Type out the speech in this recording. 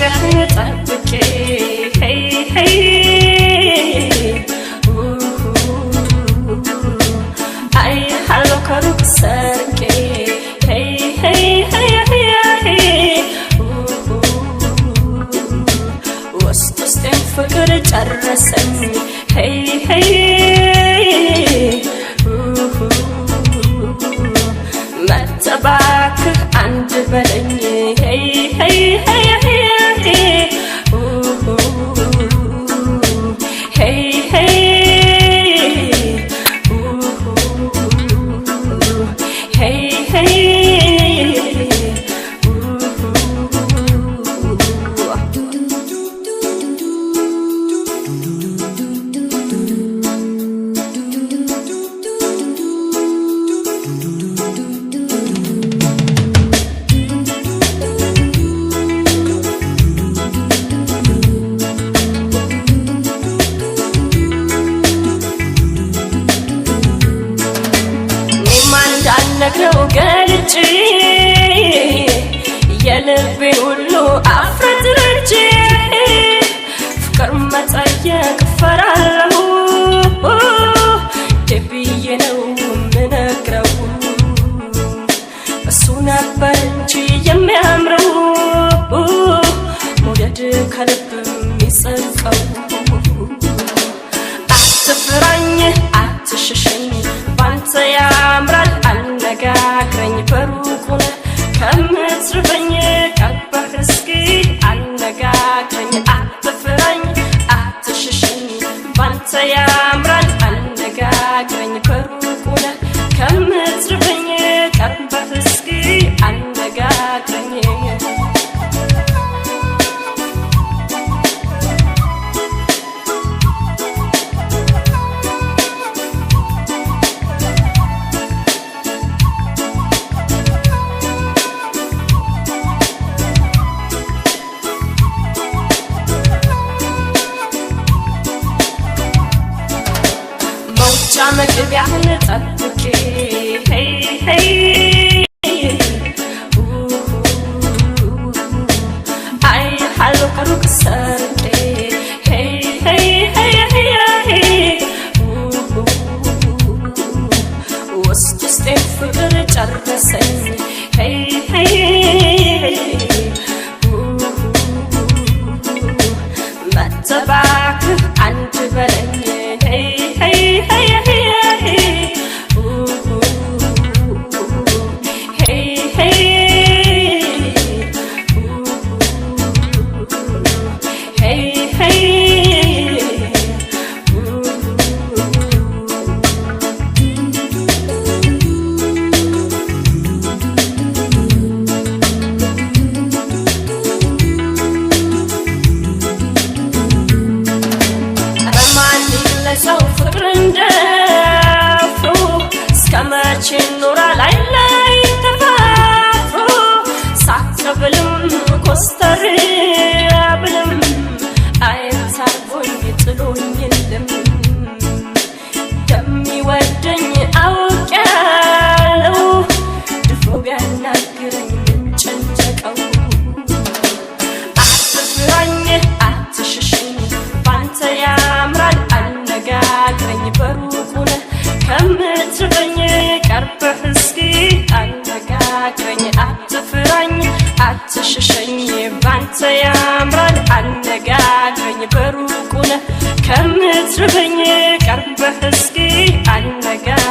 መግቢያህን ጠብቄ hey hey አይ ሃሎ ከሩቅ ሰርቄ hey hey hey hey ውስጥ ውስጤን ፍቅር ጨረሰኝ hey hey መተባክ አንድ በለኝ hey hey hey hey hey hey hey hey ነግረው ገልጬ የልቤን ሁሉ አፍረጥርጬ ፍቅር መጠየቅ ፈራለሁ ደብዬ ነው ምነግረው እሱ ነበር እንጂ የሚያምረው መውደድ ከልብ የሚጸድቀው አትፍራኝ አትሽሸኝ ባንተ ያምራል አነጋግረኝ በሩቁ ከምትርበኝ ቀርበህ እስኪ አነጋግረኝ አትፍራኝ አትሽሸኝ ባንተ ያምራል አነጋግረኝ በሩቁ ከምትርበኝ ቀርበህ እስኪ አነጋግረኝ መግቢያህን ጠብቄ hey hey አይ ሃሎ ከሩቅ ሰርቄ hey hey hey hey ውስጥ ውስጤን ፍቅር ጨረሰኝ hey hey መተባክ አንድ በለኝ hey hey hey ሰው ፍቅር እንደፍሩ እስከመቼ ኖራል ላይ ተፋፍሮ ሳትብልም ኮስተር ብልም አይታርቦኝ ጥሎኝ የለም የሚወደኝ አውቄያለሁ ድፎ ቢያናግረኝ ጨንጨቀው አትፍራኝ አትሽሸኝ ባንተ ያምራል አነጋግረኝ በሩቁ ከምትርበኝ ቀርበህ እስኪ አነጋግረኝ አትፍራኝ አትሽሸኝ ባንተ ያምራል አነጋግረኝ በሩቁ ከምትርበኝ ቀርበህ እስኪ አነጋግረኝ